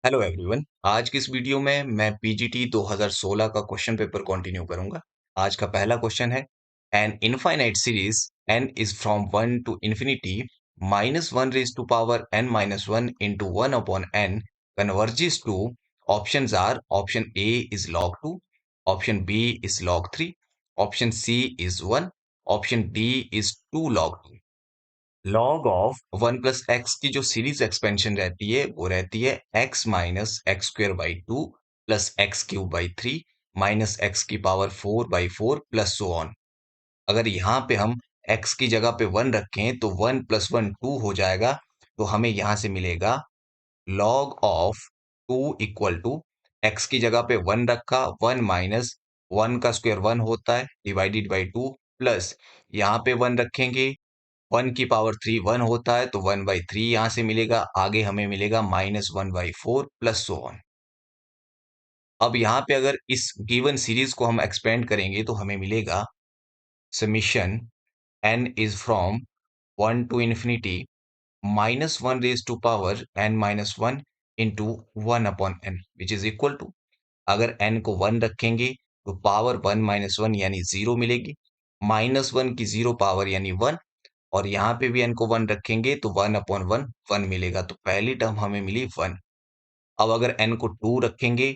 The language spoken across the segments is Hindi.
Hello everyone. आज की इस वीडियो में मैं पीजीटी 2016 का क्वेश्चन पेपर कंटिन्यू करूंगा। आज का पहला क्वेश्चन है, an infinite series n is from 1 to infinity minus one raise to power n minus one into one upon n converges to. Options are, option a is log 2, option b is log 3, option c is 1, option d is 2 log 2। Log of one plus x की जो सीरीज एक्सपेंशन रहती है वो रहती है x minus x square by two plus x cube by three minus X की power four by four plus so on. अगर यहाँ पे हम एक्स की जगह पे वन रखें तो वन प्लस वन टू हो जाएगा। तो हमें यहाँ से मिलेगा log of two equal to x की जगह पे वन रखा, वन माइनस वन का स्क्वायर वन होता है डिवाइडेड बाई टू प्लस यहाँ पे वन रखेंगे, वन की पावर थ्री वन होता है तो वन बाई थ्री यहां से मिलेगा, आगे हमें मिलेगा minus one by four plus so on. अब यहाँ पे अगर इस गिवन सीरीज को हम एक्सपेंड करेंगे तो हमें मिलेगा summation n is from one to infinity minus one raise to power n minus one into one upon n which is equal to, अगर n को वन रखेंगे तो पावर वन माइनस वन यानी जीरो मिलेगी, माइनस वन की जीरो पावर यानी वन, और यहाँ पे भी n को वन रखेंगे तो वन अपॉन वन वन मिलेगा। तो पहली टर्म हमें मिली वन। अब अगर n को टू रखेंगे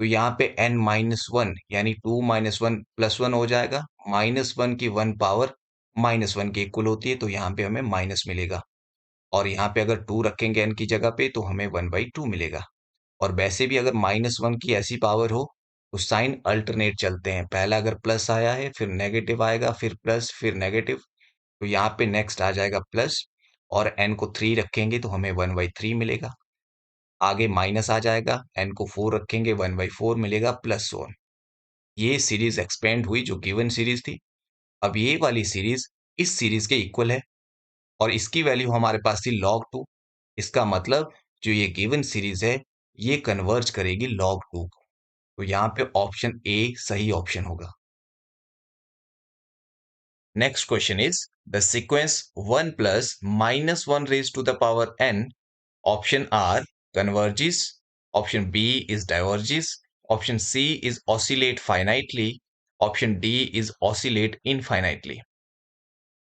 तो यहाँ पे n माइनस वन यानी two minus one plus one हो जाएगा, माइनस वन की वन पावर माइनस वन के इक्वल होती है तो यहाँ पे हमें माइनस मिलेगा, और यहाँ पे अगर टू रखेंगे n की जगह पे तो हमें वन बाई टू मिलेगा। और वैसे भी अगर माइनस वन की ऐसी पावर हो तो साइन अल्टरनेट चलते हैं, पहला अगर प्लस आया है फिर नेगेटिव आएगा फिर प्लस फिर नेगेटिव, तो यहाँ पे नेक्स्ट आ जाएगा प्लस, और n को थ्री रखेंगे तो हमें वन बाई थ्री मिलेगा, आगे माइनस आ जाएगा, n को फोर रखेंगे वन बाई फोर मिलेगा प्लस वन। ये सीरीज एक्सपेंड हुई जो गिवन सीरीज थी। अब ये वाली सीरीज इस सीरीज के इक्वल है और इसकी वैल्यू हमारे पास थी log 2। इसका मतलब जो ये गिवन सीरीज है ये कन्वर्ज करेगी log 2 को, तो यहाँ पे ऑप्शन ए सही ऑप्शन होगा। Next question is the sequence 1 plus minus 1 raised to the power n. Option R converges, option B is diverges, option C is oscillate finitely, option D is oscillate infinitely.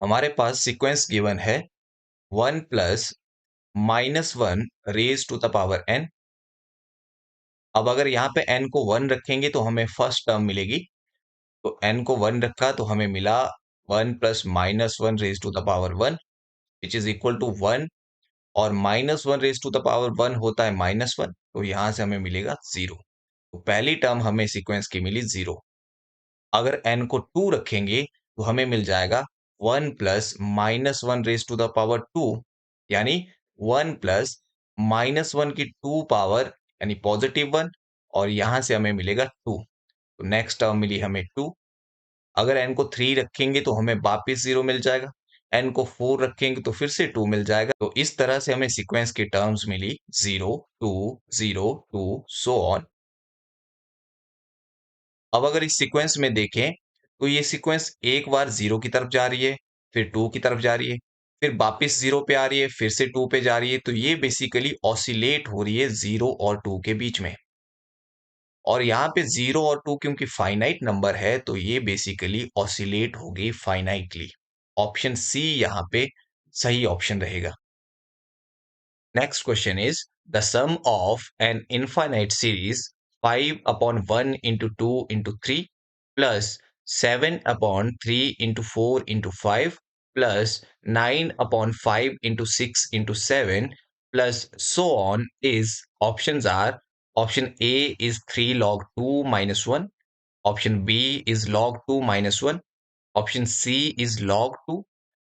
हमारे पास सीक्वेंस गिवन है 1 plus minus one raise to the power n। अब अगर यहाँ पे n को 1 रखेंगे तो हमें फर्स्ट टर्म मिलेगी, तो n को 1 रखा तो हमें मिला 1 plus minus one raise to the power one which is equal to one, और minus one raise to the power one होता है माइनस वन, तो यहां से हमें मिलेगा जीरो। तो पहली टर्म हमें सीक्वेंस की मिली जीरो। अगर n को टू रखेंगे तो हमें मिल जाएगा one plus minus one raise to the power two, यानी वन प्लस माइनस वन की टू पावर यानी पॉजिटिव वन, और यहां से हमें मिलेगा टू। तो नेक्स्ट टर्म मिली हमें टू। अगर n को थ्री रखेंगे तो हमें वापिस जीरो मिल जाएगा, n को फोर रखेंगे तो फिर से टू मिल जाएगा। तो इस तरह से हमें सीक्वेंस की टर्म्स मिली जीरो टू सो ऑन। अब अगर इस सीक्वेंस में देखें तो ये सीक्वेंस एक बार जीरो की तरफ जा रही है, फिर टू की तरफ जा रही है, फिर वापिस जीरो पे आ रही है, फिर से टू पे जा रही है, तो ये बेसिकली ऑसिलेट हो रही है जीरो और टू के बीच में। और यहाँ पे जीरो और टू क्योंकि फाइनाइट नंबर है तो ये बेसिकली ऑसिलेट होगी फाइनाइटली। ऑप्शन सी यहाँ पे सही ऑप्शन रहेगा। Next question is the sum of an infinite series 5 upon 1 into two into three plus 7 upon 3 into four into five plus 9 upon 5 into six into seven plus so on is. Options are, option A is 3 log 2 minus 1, option B is log 2 minus 1, option C is log 2,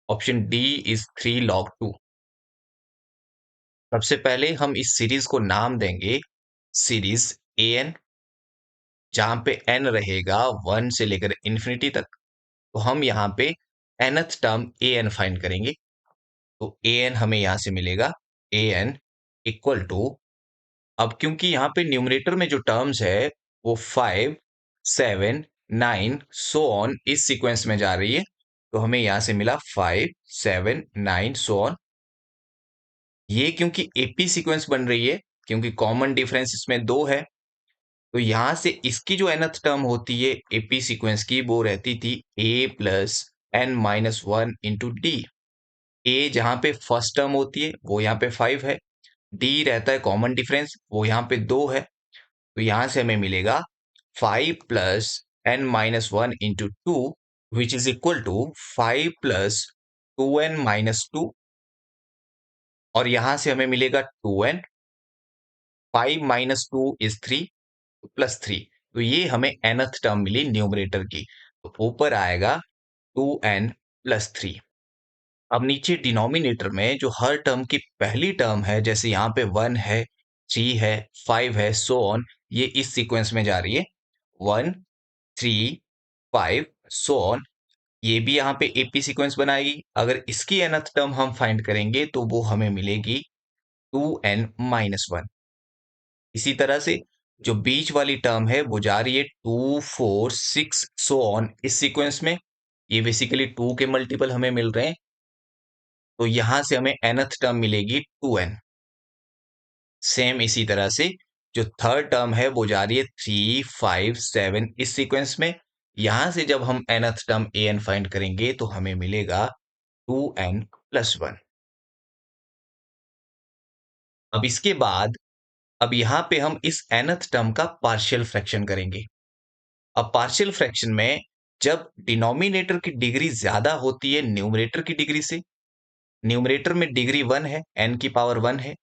option D is 3 log 2। सबसे पहले हम इस सीरीज को नाम देंगे सीरीज an, जहां पे n रहेगा 1 से लेकर इंफिनिटी तक। तो हम यहाँ पे nth टर्म an फाइंड करेंगे, तो an हमें यहां से मिलेगा an इक्वल टू, अब क्योंकि यहाँ पे न्यूमरेटर में जो टर्म्स है वो 5 7 9 सो ऑन इस सीक्वेंस में जा रही है, तो हमें यहां से मिला 5 7 9 सो ऑन। ये क्योंकि एपी सीक्वेंस बन रही है क्योंकि कॉमन डिफरेंस इसमें 2 है। तो यहां से इसकी जो nth टर्म होती है एपी सीक्वेंस की, वो रहती थी a plus n minus one into D. ए जहां पे फर्स्ट टर्म होती है वो यहाँ पे 5 है, डी रहता है कॉमन डिफरेंस, वो यहाँ पे 2 है। तो यहां से हमें मिलेगा 5 plus n minus one into two, which is equal to 5 plus 2n minus two. और यहां से हमें मिलेगा 2n, 5 minus two is 3, plus 3। तो ये हमें nth टर्म मिली न्यूमरेटर की। तो ऊपर आएगा 2n प्लस 3। अब नीचे डिनोमिनेटर में जो हर टर्म की पहली टर्म है, जैसे यहाँ पे 1 है, 3 है, 5 है, सो ऑन, ये इस सीक्वेंस में जा रही है। 1, 3, 5, सो ऑन, ये भी यहाँ पे एपी सीक्वेंस बनाएगी। अगर इसकी nth टर्म हम फाइंड करेंगे तो वो हमें मिलेगी 2n माइनस वन। इसी तरह से जो बीच वाली टर्म है वो जा रही है 2, 4, 6, सो ऑन इस सीक्वेंस में। ये बेसिकली 2 के मल्टीपल हमें मिल रहे हैं। तो यहां से हमें nth टर्म मिलेगी 2n। सेम इसी तरह से जो थर्ड टर्म है वो जा रही है 3, 5, 7 इस सीक्वेंस में। यहां से जब हम nth टर्म an फाइंड करेंगे तो हमें मिलेगा 2n प्लस वन। अब इसके बाद अब यहां पे हम इस nth टर्म का पार्शियल फ्रैक्शन करेंगे। अब पार्शियल फ्रैक्शन में जब डिनोमिनेटर की डिग्री ज्यादा होती है न्यूमरेटर की डिग्री से, न्यूमरेटर में डिग्री 1 है, n की पावर 1 है,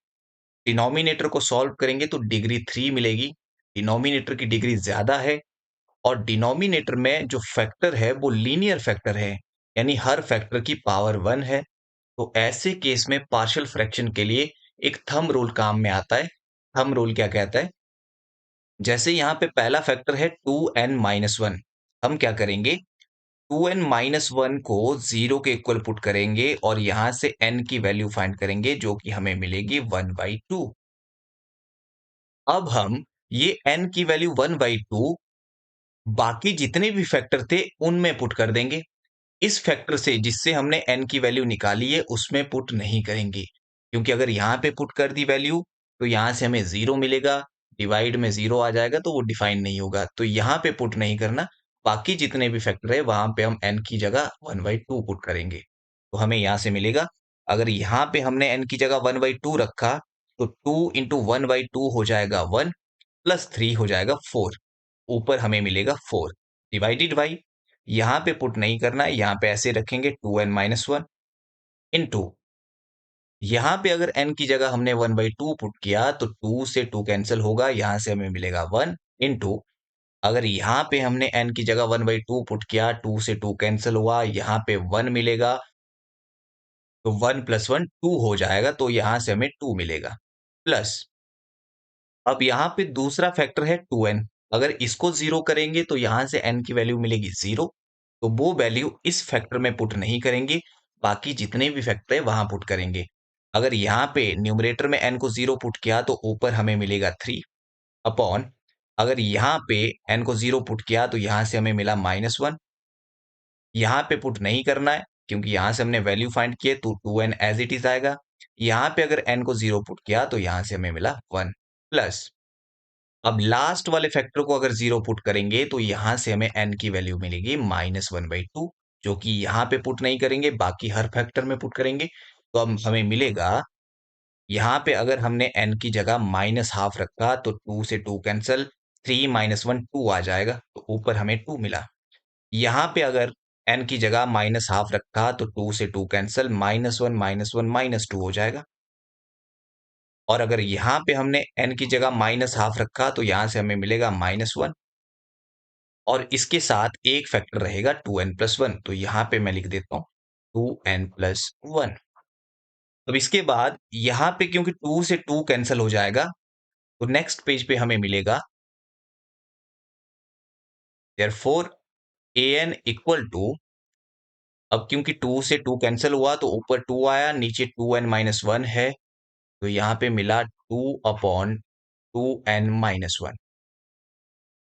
डिनोमिनेटर को सॉल्व करेंगे तो डिग्री 3 मिलेगी। डिनोमिनेटर की डिग्री ज्यादा है और डिनोमिनेटर में जो फैक्टर है वो लीनियर फैक्टर है, यानी हर फैक्टर की पावर 1 है। तो ऐसे केस में पार्शियल फ्रैक्शन के लिए एक थंब रूल काम में आता है। थंब रूल क्या कहता है? जैसे यहाँ पे पहला फैक्टर है 2n माइनस वन, हम क्या करेंगे, 2n माइनस वन को 0 के इक्वल पुट करेंगे और यहां से n की वैल्यू फाइंड करेंगे जो कि हमें मिलेगी 1/2। अब हम ये n की वैल्यू 1/2 बाकी जितने भी फैक्टर थे उनमें पुट कर देंगे। इस फैक्टर से जिससे हमने n की वैल्यू निकाली है उसमें पुट नहीं करेंगे, क्योंकि अगर यहाँ पे पुट कर दी वैल्यू तो यहाँ से हमें 0 मिलेगा, डिवाइड में 0 आ जाएगा तो वो डिफाइन नहीं होगा। तो यहाँ पे पुट नहीं करना, बाकी जितने भी फैक्टर है वहां पे हम n की जगह 1/2 पुट करेंगे। तो हमें यहाँ से मिलेगा, अगर यहाँ पे हमने n की जगह 1/2 रखा तो 2 इंटू 1/2 हो जाएगा 1, प्लस 3 हो जाएगा 4। ऊपर हमें मिलेगा 4 डिवाइडेड बाई, यहाँ पे पुट नहीं करना है, यहाँ पे ऐसे रखेंगे 2n माइनस वन इंटू, यहाँ पे अगर n की जगह हमने 1/2 पुट किया तो 2 से 2 कैंसिल होगा, यहाँ से हमें मिलेगा 1 इंटू, अगर यहाँ पे हमने n की जगह 1/2 पुट किया, 2 से 2 कैंसिल हुआ, यहाँ पे 1 मिलेगा, तो 1 प्लस 1 2 हो जाएगा, तो यहाँ से हमें 2 मिलेगा। प्लस अब यहाँ पे दूसरा फैक्टर है 2n, अगर इसको 0 करेंगे तो यहाँ से n की वैल्यू मिलेगी 0, तो वो वैल्यू इस फैक्टर में पुट नहीं करेंगे, बाकी जितने भी फैक्टर है वहां पुट करेंगे। अगर यहाँ पे न्यूमरेटर में n को 0 पुट किया तो ऊपर हमें मिलेगा 3 अपॉन, अगर यहाँ पे n को 0 पुट किया तो यहाँ से हमें मिला -1। यहाँ पे पुट नहीं करना है क्योंकि यहाँ से हमने वैल्यू फाइंड किए, तो 2n एज इट इज आएगा। यहाँ पे अगर n को 0 पुट किया तो यहाँ से हमें मिला 1 प्लस, अब लास्ट वाले फैक्टर को अगर 0 पुट करेंगे तो यहां से हमें n की वैल्यू मिलेगी -1/2, जो कि यहाँ पे पुट नहीं करेंगे, बाकी हर फैक्टर में पुट करेंगे। तो अब हमें मिलेगा, यहाँ पे अगर हमने n की जगह माइनस हाफ रखा तो 2 से 2 कैंसिल, 3 माइनस 1 2 आ जाएगा, तो ऊपर हमें 2 मिला। यहाँ पे अगर n की जगह माइनस हाफ रखा तो 2 से 2 कैंसिल, -1 -2 हो जाएगा। और अगर यहाँ पे हमने n की जगह माइनस हाफ रखा तो यहाँ से हमें मिलेगा -1, और इसके साथ एक फैक्टर रहेगा 2n प्लस वन, तो यहाँ पे मैं लिख देता हूँ 2n प्लस वन। अब इसके बाद यहाँ पे क्योंकि 2 से 2 कैंसिल हो जाएगा, तो नेक्स्ट पेज पे हमें मिलेगा देयरफॉर an इक्वल टू, अब क्योंकि 2 से 2 कैंसिल हुआ तो ऊपर 2 आया, नीचे 2n माइनस वन है, तो यहाँ पे मिला 2 अपॉन 2n माइनस वन।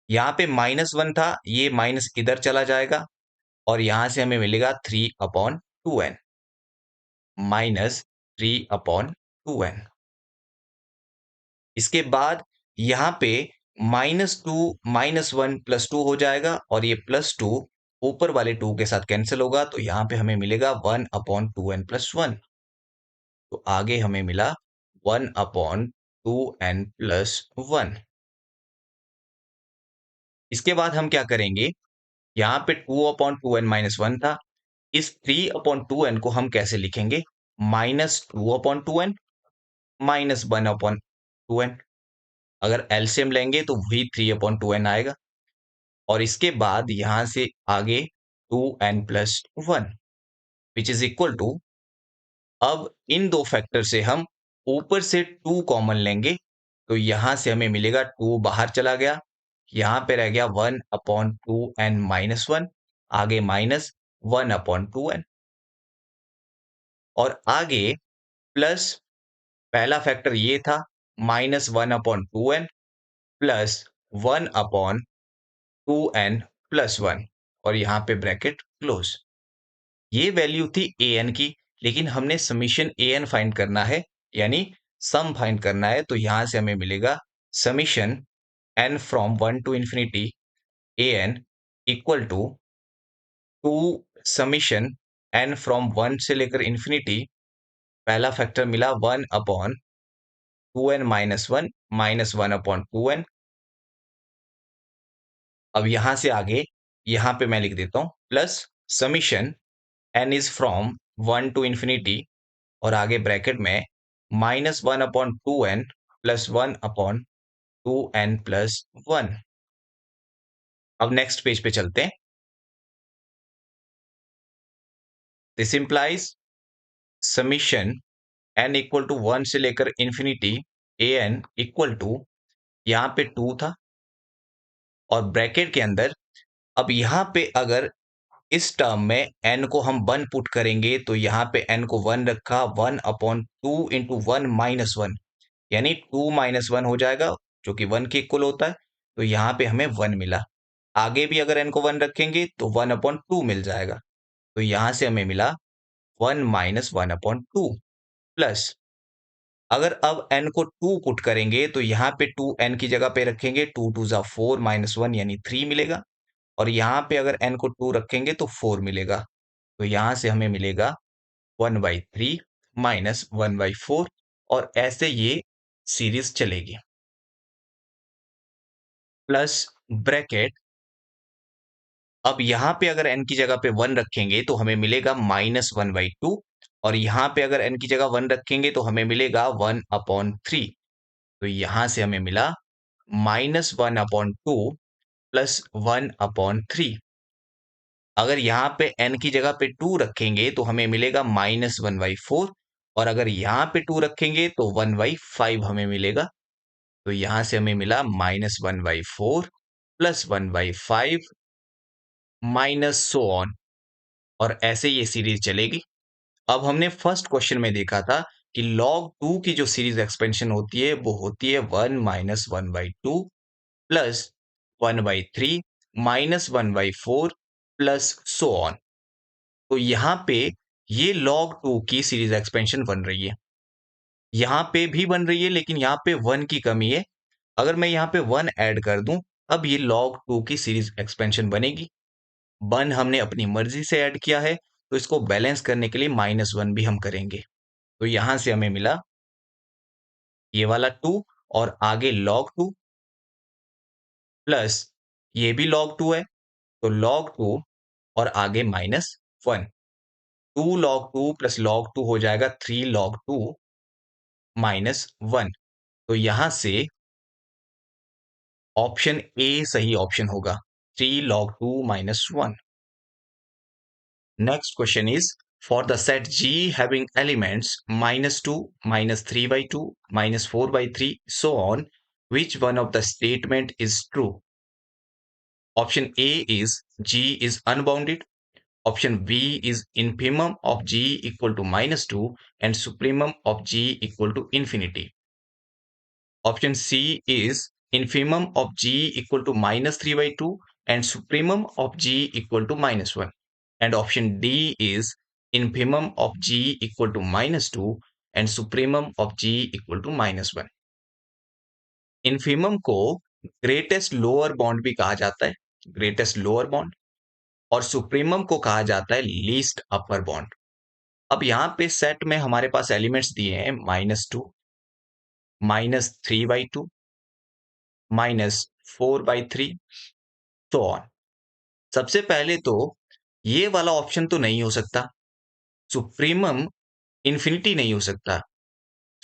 यहाँ पे -1 था, ये माइनस इधर चला जाएगा और यहां से हमें मिलेगा 3/2n, -3/2n। इसके बाद यहाँ पे -2 -1 +2 हो जाएगा और ये +2 ऊपर वाले 2 के साथ कैंसिल होगा, तो यहाँ पे हमें मिलेगा 1/2n+1। तो आगे हमें मिला 1/2n+1। इसके बाद हम क्या करेंगे, यहाँ पे 2/2n-1 था। इस 3/2n को हम कैसे लिखेंगे? -2/2n -1/2n। अगर एलसीएम लेंगे तो वही 3/2n आएगा और इसके बाद यहाँ से आगे 2n+1 which is equal to, अब इन दो फैक्टर से हम ऊपर से 2 कॉमन लेंगे, तो यहाँ से हमें मिलेगा 2 बाहर चला गया, यहाँ पे रह गया 1/2n-1, आगे -1/2n और आगे प्लस पहला फैक्टर ये था -1/2n प्लस 1/2n+1 और यहाँ पे ब्रैकेट क्लोज। ये वैल्यू थी an की, लेकिन हमने समीशन an फाइंड करना है, यानी सम फाइंड करना है, तो यहाँ से हमें मिलेगा summation n from 1 to infinity an equal to 2 summation n from 1 से लेकर इंफिनिटी, पहला फैक्टर मिला 1/2n-1 -1/2n। अब यहाँ से आगे, यहाँ पे मैं लिख देता हूँ plus summation n is from 1 to infinity और आगे ब्रैकेट में -1/2n प्लस 1/2n+1। अब नेक्स्ट पेज पे चलते हैं। This implies summation n equal to 1 से लेकर इंफिनिटी an इक्वल टू, यहाँ पे 2 था और ब्रैकेट के अंदर, अब यहाँ पे अगर इस टर्म में n को हम 1 पुट करेंगे, तो यहाँ पे n को 1 रखा, 1/2 इंटू 1-1, यानी 2-1 हो जाएगा, जो कि 1 के इक्वल होता है, तो यहाँ पे हमें 1 मिला। आगे भी अगर n को 1 रखेंगे तो 1/2 मिल जाएगा, तो यहाँ से हमें मिला 1 - 1/2 प्लस, अगर अब n को 2 पुट करेंगे तो यहाँ पे 2 n की जगह पे रखेंगे, 2 2 ज़ा 4 -1 यानी 3 मिलेगा और यहाँ पे अगर n को 2 रखेंगे तो 4 मिलेगा, तो यहाँ से हमें मिलेगा 1/3 - 1/4 और ऐसे ये सीरीज चलेगी। प्लस ब्रैकेट, अब यहाँ पे अगर n की जगह पे 1 रखेंगे तो हमें मिलेगा -1/2 और यहाँ पे अगर n की जगह 1 रखेंगे तो हमें मिलेगा 1/3। तो यहाँ से हमें मिला -1/2 प्लस 1/3। अगर यहाँ पे n की जगह पे 2 रखेंगे तो हमें मिलेगा -1/4 और अगर यहाँ पे 2 रखेंगे तो 1/5 हमें मिलेगा। तो यहाँ से हमें मिला -1/4 प्लस 1/5 माइनस सो ऑन और ऐसे ये सीरीज चलेगी। अब हमने फर्स्ट क्वेश्चन में देखा था कि log 2 की जो सीरीज एक्सपेंशन होती है वो होती है 1 - 1/2 plus 1/3 minus 1/4 plus so on. तो यहाँ पे ये log 2 की सीरीज एक्सपेंशन बन रही है, यहाँ पे भी बन रही है, लेकिन यहाँ पे 1 की कमी है। अगर मैं यहाँ पे 1 ऐड कर दूं, अब ये log 2 की सीरीज एक्सपेंशन बनेगी। 1 हमने अपनी मर्जी से ऐड किया है, तो इसको बैलेंस करने के लिए -1 भी हम करेंगे। तो यहाँ से हमें मिला ये वाला 2 और आगे log 2 प्लस ये भी log 2 है, तो log 2 और आगे -1। 2 log 2 प्लस log 2 हो जाएगा 3 log 2 -1। तो यहाँ से ऑप्शन ए सही ऑप्शन होगा, 3 log 2 -1। Next question is, for the set G having elements -2, -3/2, -4/3, so on, which one of the statement is true? Option A is G is unbounded. Option B is infimum of G equal to -2 and supremum of G equal to infinity. Option C is infimum of G equal to -3/2 and supremum of G equal to -1. And option D is infimum of G equal to -2 and supremum of G equal to -1. Infimum को ग्रेटेस्ट लोअर बॉन्ड भी कहा जाता है, ग्रेटेस्ट लोअर बॉन्ड, और सुप्रीमम को कहा जाता है लीस्ट अपर बॉन्ड। अब यहाँ पे सेट में हमारे पास एलिमेंट्स दिए हैं -2, -3/2, -4/3, so on। सबसे पहले तो ये वाला ऑप्शन तो नहीं हो सकता, सुप्रीमम इंफिनिटी नहीं हो सकता।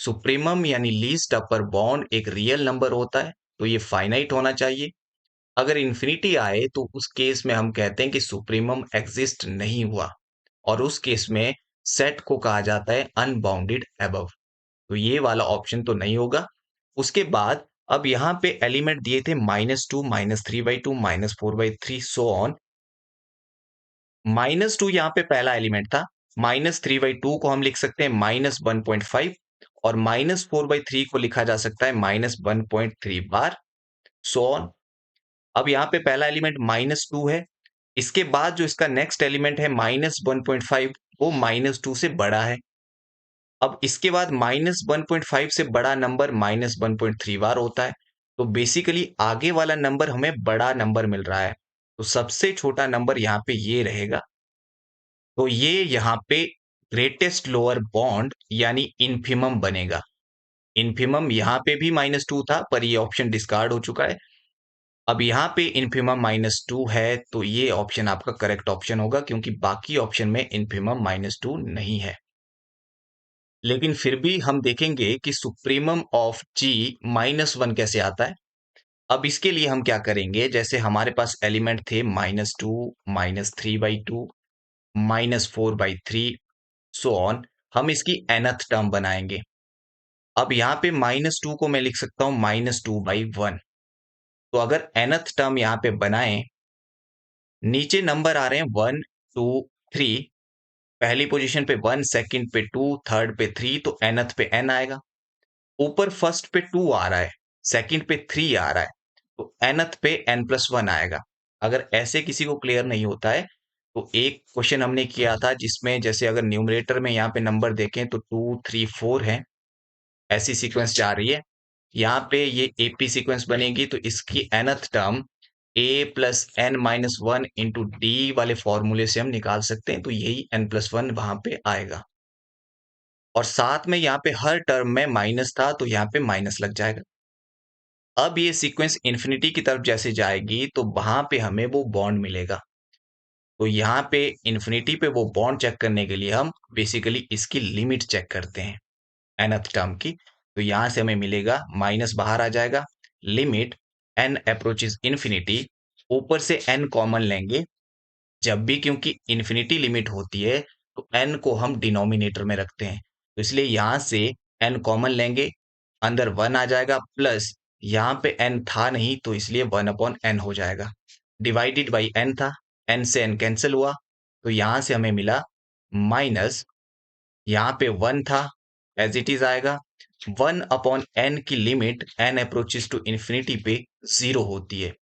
सुप्रीमम यानी लीस्ट अपर बॉन्ड एक रियल नंबर होता है, तो ये फाइनाइट होना चाहिए। अगर इंफिनिटी आए तो उस केस में हम कहते हैं कि सुप्रीमम एग्जिस्ट नहीं हुआ, और उस केस में सेट को कहा जाता है अनबाउंडेड अबव। तो ये वाला ऑप्शन तो नहीं होगा। उसके बाद अब यहाँ पे एलिमेंट दिए थे -2, -3/2, -4/3, सो ऑन। -2 यहाँ पे पहला एलिमेंट था, -3/2 को हम लिख सकते हैं -1.5, और -4/3 को लिखा जा सकता है -1.3 बार, सो ऑन। अब यहाँ पे पहला एलिमेंट -2 है, इसके बाद जो इसका नेक्स्ट एलिमेंट है -1.5, वो -2 से बड़ा है। अब इसके बाद -1.5 से बड़ा नंबर -1.3 बार होता है। तो बेसिकली आगे वाला नंबर हमें बड़ा नंबर मिल रहा है। तो सबसे छोटा नंबर यहाँ पे ये रहेगा। तो ये यहाँ पे ग्रेटेस्ट लोअर बॉन्ड यानी इन्फिमम बनेगा। इन्फिमम यहाँ पे भी -2 था, पर ये ऑप्शन डिस्कार्ड हो चुका है। अब यहाँ पे इन्फिमम -2 है, तो ये ऑप्शन आपका करेक्ट ऑप्शन होगा, क्योंकि बाकी ऑप्शन में इन्फिमम -2 नहीं है। लेकिन फिर भी हम देखेंगे कि सुप्रीमम ऑफ जी -1 कैसे आता है। अब इसके लिए हम क्या करेंगे, जैसे हमारे पास एलिमेंट थे -2, -3/2, -4/3, सो ऑन। हम इसकी nth टर्म बनाएंगे। अब यहाँ पे -2 को मैं लिख सकता हूँ -2/1। तो अगर nth टर्म यहाँ पे बनाएं, नीचे नंबर आ रहे हैं 1, 2, 3, पहली पोजीशन पे 1, सेकंड पे 2, थर्ड पे 3, तो nth पे n आएगा। ऊपर फर्स्ट पे 2 आ रहा है, सेकंड पे 3 आ रहा है, तो nth पे n+1 आएगा। अगर ऐसे किसी को क्लियर नहीं होता है, तो एक क्वेश्चन हमने किया था जिसमें जैसे अगर न्यूमरेटर में यहाँ पे नंबर देखें तो 2, 3, 4 है, ऐसी सीक्वेंस जा रही है। यहाँ पे ये एपी सीक्वेंस बनेगी, तो इसकी nth term a plus n minus 1 into D वाले फॉर्मूले से हम निकाल सकते हैं, तो यही n+1 वहां पे आएगा। और साथ में यहाँ पे हर टर्म में माइनस था, तो यहाँ पे माइनस लग जाएगा। अब ये सीक्वेंस इंफिनिटी की तरफ जैसे जाएगी, तो वहां पे हमें वो बॉन्ड मिलेगा। तो यहाँ पे इंफिनिटी पे वो बॉन्ड चेक करने के लिए हम बेसिकली इसकी लिमिट चेक करते हैं, nth टर्म की। तो यहाँ से हमें मिलेगा, माइनस बाहर आ जाएगा, लिमिट n अप्रोचेस इंफिनिटी, ऊपर से n कॉमन लेंगे जब भी, क्योंकि इंफिनिटी लिमिट होती है तो n को हम डिनोमिनेटर में रखते हैं, तो इसलिए यहां से n कॉमन लेंगे, अंदर 1 आ जाएगा, प्लस यहाँ पे n था नहीं, तो इसलिए 1/n हो जाएगा, डिवाइडेड बाई n था, n से n कैंसिल हुआ, तो यहां से हमें मिला माइनस, यहाँ पे 1 था, एज इट इज आएगा। 1/n की limit n approaches to infinity पे 0 होती है,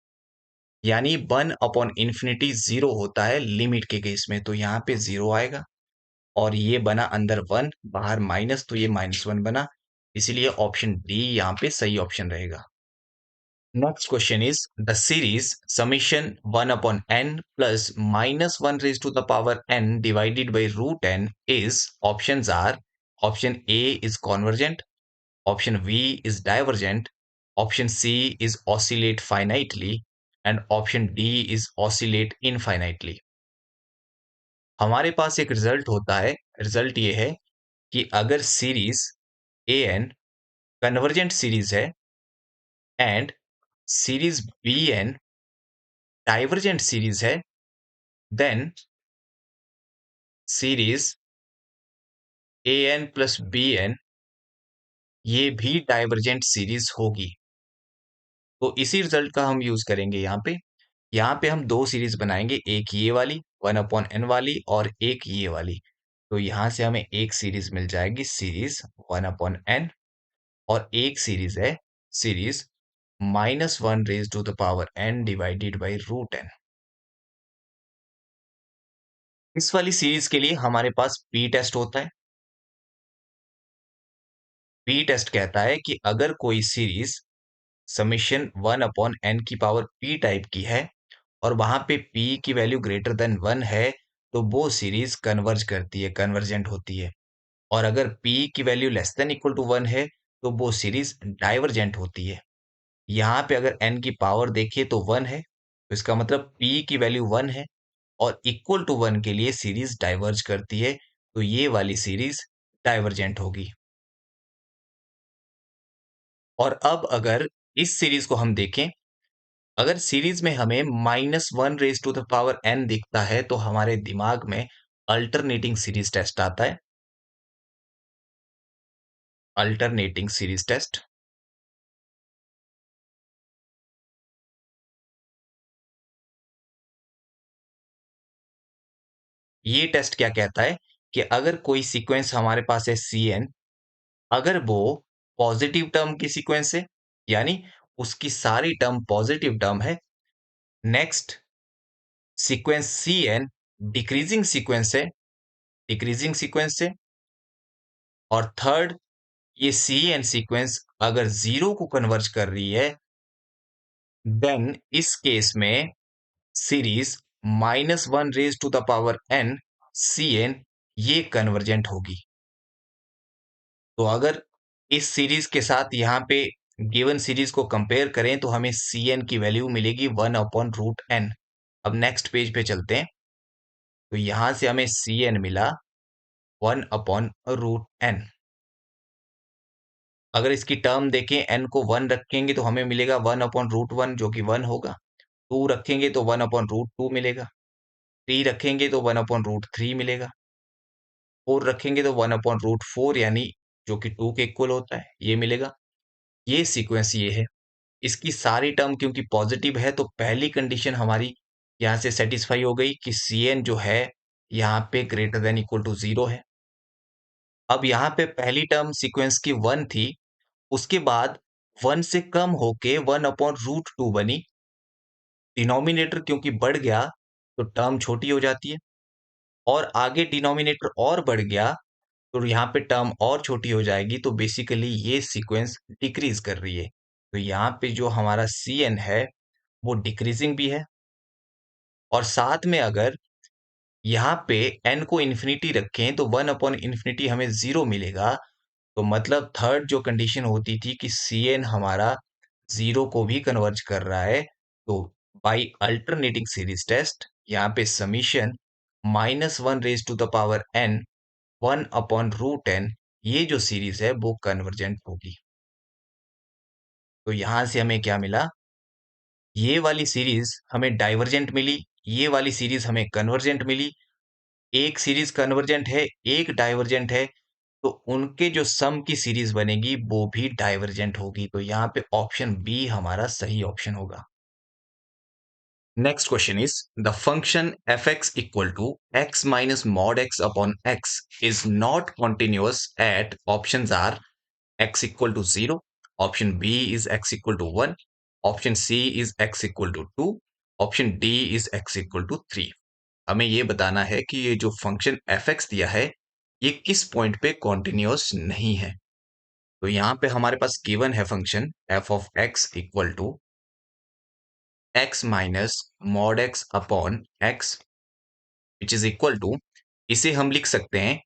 यानी 1/इंफिनिटी 0 होता है लिमिट के केस में, तो यहाँ पे 0 आएगा, और ये बना अंदर 1 बाहर माइनस, तो ये -1 बना, इसीलिए ऑप्शन डी यहाँ पे सही ऑप्शन रहेगा। Next question is the series summation 1/n plus -1 raised to the power n divided by √n is, options are, option A is convergent, option B is divergent, option C is oscillate finitely, and option D is oscillate infinitely। हमारे पास एक रिजल्ट होता है, रिजल्ट ये है कि अगर सीरीज an कन्वर्जेंट सीरीज है and series bn divergent series है, then series an plus bn ये भी डाइवर्जेंट सीरीज होगी। तो इसी रिजल्ट का हम यूज करेंगे यहाँ पे हम दो सीरीज बनाएंगे, एक ये वाली 1/n वाली और एक ये वाली। तो यहाँ से हमें एक सीरीज मिल जाएगी, सीरीज 1/n, और एक सीरीज है series -1 raised to the power n divided by √n। इस वाली सीरीज के लिए हमारे पास पी टेस्ट होता है। पी टेस्ट कहता है कि अगर कोई सीरीज समेशन 1/n की पावर p टाइप की है और वहां पे p की वैल्यू ग्रेटर देन 1 है, तो वो सीरीज कन्वर्ज करती है, कन्वर्जेंट होती है। और अगर p की value less than equal to 1 है, तो वो सीरीज डाइवर्जेंट होती है। यहाँ पे अगर n की पावर देखिए तो 1 है, तो इसका मतलब p की वैल्यू 1 है और इक्वल टू 1 के लिए सीरीज डाइवर्ज करती है, तो ये वाली सीरीज डाइवर्जेंट होगी। और अब अगर इस सीरीज को हम देखें, अगर सीरीज में हमें -1 raise to the power n दिखता है, तो हमारे दिमाग में अल्टरनेटिंग सीरीज टेस्ट आता है। अल्टरनेटिंग सीरीज टेस्ट, ये टेस्ट क्या कहता है कि अगर कोई सीक्वेंस हमारे पास है Cn, अगर वो पॉजिटिव टर्म की सीक्वेंस है, यानी उसकी सारी टर्म पॉजिटिव टर्म है, next sequence Cn decreasing sequence है, डिक्रीजिंग सीक्वेंस है, और थर्ड ये Cn सीक्वेंस अगर जीरो को कन्वर्ज कर रही है, देन इस केस में series -1 raise to the power n Cn ये कन्वर्जेंट होगी। तो अगर इस सीरीज के साथ यहाँ पे गिवन सीरीज को कंपेयर करें, तो हमें Cn की वैल्यू मिलेगी 1/√n। अब नेक्स्ट पेज पे चलते हैं, तो यहां से हमें Cn मिला 1/√n। अगर इसकी टर्म देखें, n को 1 रखेंगे तो हमें मिलेगा 1/√1 जो कि 1 होगा। 2 रखेंगे तो 1/√2 मिलेगा। 3 रखेंगे तो 1/√3 मिलेगा। 4 रखेंगे तो 1/√4 यानी जो कि 2 के इक्वल होता है, ये मिलेगा। ये सीक्वेंस ये है। इसकी सारी टर्म क्योंकि पॉजिटिव है, तो पहली कंडीशन हमारी यहाँ से सेटिस्फाई हो गई कि Cn जो है यहाँ पे ग्रेटर देन इक्वल टू 0 है। अब यहाँ पे पहली टर्म सीक्वेंस की 1 थी, उसके बाद 1 से कम होके 1/√2 बनी। डिनोमिनेटर क्योंकि बढ़ गया, तो टर्म छोटी हो जाती है, और आगे डिनोमिनेटर और बढ़ गया, तो यहाँ पे टर्म और छोटी हो जाएगी, तो बेसिकली ये सीक्वेंस डिक्रीज कर रही है। तो यहाँ पे जो हमारा Cn है वो डिक्रीजिंग भी है, और साथ में अगर यहाँ पे n को इन्फिनिटी रखें तो 1/∞ हमें 0 मिलेगा। तो मतलब थर्ड जो कंडीशन होती थी कि Cn हमारा 0 को भी कन्वर्ज कर रहा है, तो बाई अल्टरनेटिंग सीरीज टेस्ट यहाँ पे summation -1 raise to the power n 1/√n ये जो सीरीज है वो कन्वर्जेंट होगी। तो यहां से हमें क्या मिला, ये वाली सीरीज हमें डाइवर्जेंट मिली, ये वाली सीरीज हमें कन्वर्जेंट मिली। एक सीरीज कन्वर्जेंट है, एक डाइवर्जेंट है, तो उनके जो सम की सीरीज बनेगी वो भी डाइवर्जेंट होगी। तो यहाँ पे ऑप्शन बी हमारा सही ऑप्शन होगा। Next question is the function fx equal to x minus mod x upon x is not continuous at options are x equal to 0, option B is x equal to 1, option C is x equal to 2, option D is x equal to 3। हमें ये बताना है कि ये जो फंक्शन fx दिया है, ये किस पॉइंट पे कॉन्टिन्यूअस नहीं है। तो यहाँ पे हमारे पास गिवन है function f of x equal to x minus mod x upon x which is equal to, इसे हम लिख सकते हैं,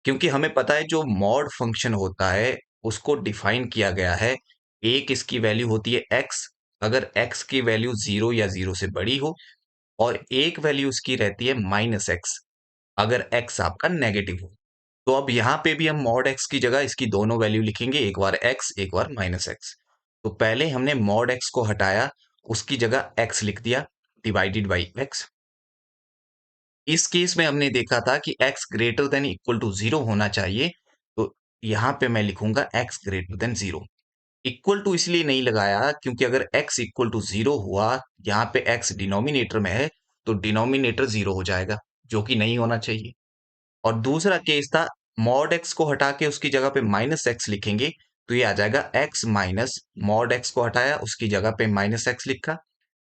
क्योंकि हमें पता है जो मॉड फंक्शन होता है उसको डिफाइन किया गया है। एक इसकी वैल्यू होती है x, अगर x की वैल्यू 0 या 0 से बड़ी हो, और एक वैल्यू इसकी रहती है -x, अगर x आपका नेगेटिव हो। तो अब यहाँ पे भी हम मॉड x की जगह इसकी दोनों वैल्यू लिखेंगे, एक बार x एक बार -x। तो पहले हमने मॉड x को हटाया, उसकी जगह x लिख दिया डिवाइडेड बाई x। इस केस में हमने देखा था कि x greater than equal to 0 होना चाहिए, तो यहाँ पे मैं लिखूंगा x greater than 0। Equal to इसलिए नहीं लगाया क्योंकि अगर x इक्वल टू 0 हुआ, यहाँ पे x डिनोमिनेटर में है, तो डिनोमिनेटर 0 हो जाएगा, जो कि नहीं होना चाहिए। और दूसरा केस था, मॉड x को हटा के उसकी जगह पे -x लिखेंगे, तो ये आ जाएगा x माइनस मॉड x को हटाया, उसकी जगह पे -x लिखा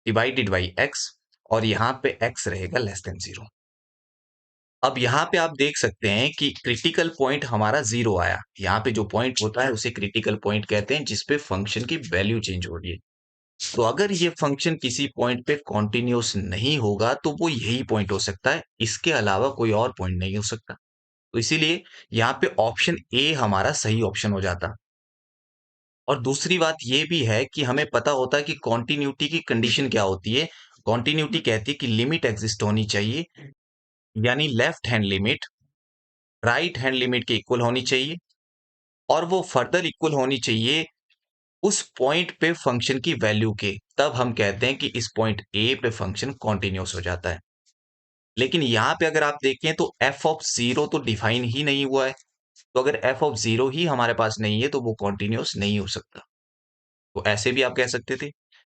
डिवाइडेड बाई x, और यहाँ पे x रहेगा लेस देन 0। अब यहाँ पे आप देख सकते हैं कि क्रिटिकल पॉइंट हमारा 0 आया। यहाँ पे जो पॉइंट होता है उसे क्रिटिकल पॉइंट कहते हैं जिस पे फंक्शन की वैल्यू चेंज हो रही है। तो अगर ये फंक्शन किसी पॉइंट पे कॉन्टिन्यूअस नहीं होगा तो वो यही पॉइंट हो सकता है, इसके अलावा कोई और पॉइंट नहीं हो सकता। तो इसीलिए यहाँ पे ऑप्शन ए हमारा सही ऑप्शन हो जाता। और दूसरी बात ये भी है कि हमें पता होता है कि कॉन्टिन्यूटी की कंडीशन क्या होती है। कॉन्टिन्यूटी कहती है कि लिमिट एग्जिस्ट होनी चाहिए, यानी left hand limit right hand limit के इक्वल होनी चाहिए और वो फर्दर इक्वल होनी चाहिए उस पॉइंट पे फंक्शन की वैल्यू के। तब हम कहते हैं कि इस पॉइंट ए पे फंक्शन कॉन्टिन्यूअस हो जाता है। लेकिन यहाँ पे अगर आप देखें तो एफ ऑफ जीरो तो डिफाइन ही नहीं हुआ है। तो अगर एफ ऑफ जीरो ही हमारे पास नहीं है तो वो कॉन्टिन्यूअस नहीं हो सकता। तो ऐसे भी आप कह सकते थे।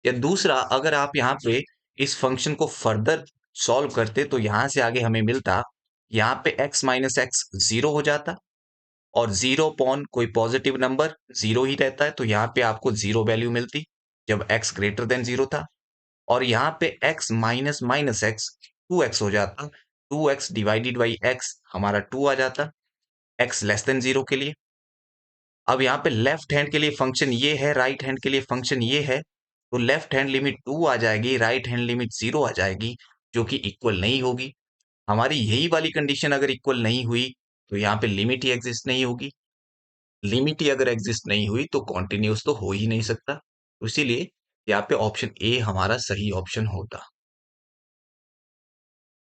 या दूसरा, अगर आप यहाँ पे इस फंक्शन को फर्दर सॉल्व करते तो यहाँ से आगे हमें मिलता, यहाँ पे x माइनस एक्स जीरो हो जाता और जीरो अपॉन कोई पॉजिटिव नंबर जीरो ही रहता है, तो यहाँ पे आपको जीरो वैल्यू मिलती जब x ग्रेटर देन जीरो था। और यहाँ पे x minus minus x to x हो जाता, to x divided by x हमारा टू आ जाता x लेस देन जीरो के लिए। अब यहाँ पे लेफ्ट हैंड के लिए फंक्शन ये है, राइट हैंड के लिए फंक्शन ये है, तो लेफ्ट हैंड लिमिट टू आ जाएगी, राइट हैंड लिमिट जीरो आ जाएगी, जो कि इक्वल नहीं होगी। हमारी यही वाली कंडीशन अगर इक्वल नहीं हुई तो यहाँ पे लिमिट ही एग्जिस्ट नहीं होगी। लिमिट ही अगर एग्जिस्ट नहीं हुई तो कॉन्टिन्यूस तो हो ही नहीं सकता। तो इसीलिए यहाँ पे ऑप्शन ए हमारा सही ऑप्शन होता।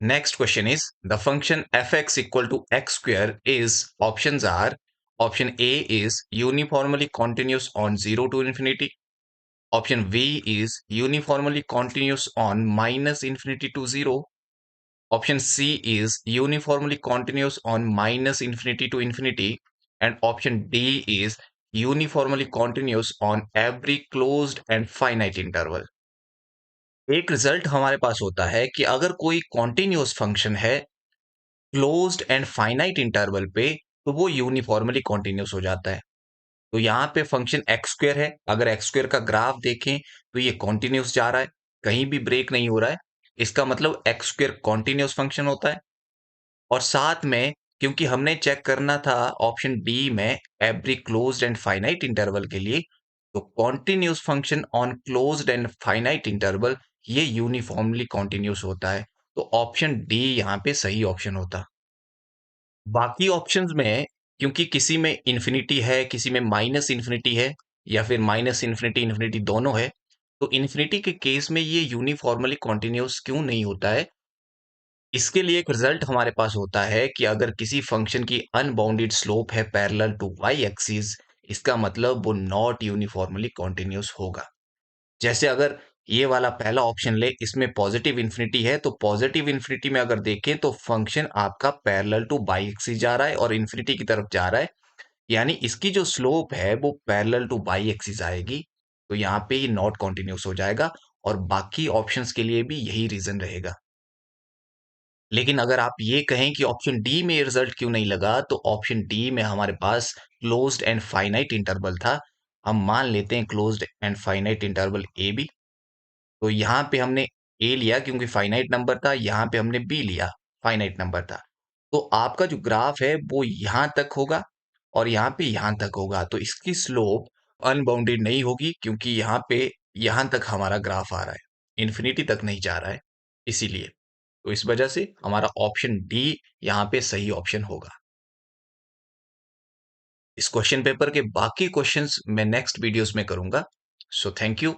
Next question is the function fx equal to x square is options are option A is uniformly continuous on 0 to infinity. Option B is uniformly continuous on minus infinity to 0. Option C is uniformly continuous on minus infinity to infinity. And option D is uniformly continuous on every closed and finite interval. एक रिजल्ट हमारे पास होता है कि अगर कोई कॉन्टिन्यूअस फंक्शन है क्लोज्ड एंड फाइनाइट इंटरवल पे तो वो यूनिफॉर्मली कॉन्टिन्यूस हो जाता है। तो यहाँ पे फंक्शन एक्स स्क्वायर है, अगर एक्स स्क्वायर का ग्राफ देखें तो ये कॉन्टिन्यूस जा रहा है, कहीं भी ब्रेक नहीं हो रहा है। इसका मतलब एक्स स्क्वायर कॉन्टिन्यूस फंक्शन होता है। और साथ में क्योंकि हमने चेक करना था ऑप्शन डी में every closed and finite interval के लिए, तो continuous function on closed and finite interval ये यूनिफॉर्मली कॉन्टिन्यूस होता है। तो ऑप्शन डी यहाँ पे सही ऑप्शन होता। बाकी ऑप्शंस में क्योंकि किसी में इन्फिनिटी है, किसी में माइनस इन्फिनिटी है या फिर माइनस इन्फिनिटी इन्फिनिटी दोनों है, तो इन्फिनिटी के केस में ये यूनिफॉर्मली कॉन्टिन्यूस क्यों नहीं होता है? इसके लिए एक रिजल्ट हमारे पास होता है कि अगर किसी फंक्शन की अनबाउंडेड स्लोप है पैरेलल टू वाई एक्सिस, इसका मतलब वो नॉट यूनिफॉर्मली कॉन्टिन्यूस होगा। जैसे अगर ये वाला पहला ऑप्शन ले, इसमें पॉजिटिव इन्फिनिटी है, तो पॉजिटिव इन्फिनिटी में अगर देखें तो फंक्शन आपका पैरेलल टू बाई एक्सिस जा रहा है और इन्फिनिटी की तरफ जा रहा है, यानी इसकी जो स्लोप है वो पैरेलल टू बाई एक्सिस आएगी। तो यहाँ पे ये नॉट कॉन्टिन्यूस हो जाएगा और बाकी ऑप्शंस के लिए भी यही रीजन रहेगा। लेकिन अगर आप ये कहें कि ऑप्शन डी में रिजल्ट क्यों नहीं लगा, तो ऑप्शन डी में हमारे पास क्लोज्ड एंड फाइनाइट इंटरवल था। हम मान लेते हैं closed and finite interval a b. तो यहाँ पे हमने ए लिया क्योंकि फाइनाइट नंबर था, यहाँ पे हमने बी लिया फाइनाइट नंबर था। तो आपका जो ग्राफ है वो यहाँ तक होगा और यहाँ पे यहाँ तक होगा, तो इसकी स्लोप अनबाउंडेड नहीं होगी क्योंकि यहाँ पे यहाँ तक हमारा ग्राफ आ रहा है, इन्फिनिटी तक नहीं जा रहा है इसीलिए। तो इस वजह से हमारा ऑप्शन डी यहाँ पे सही ऑप्शन होगा। इस क्वेश्चन पेपर के बाकी क्वेश्चंस मैं नेक्स्ट वीडियोस में करूंगा। So thank you.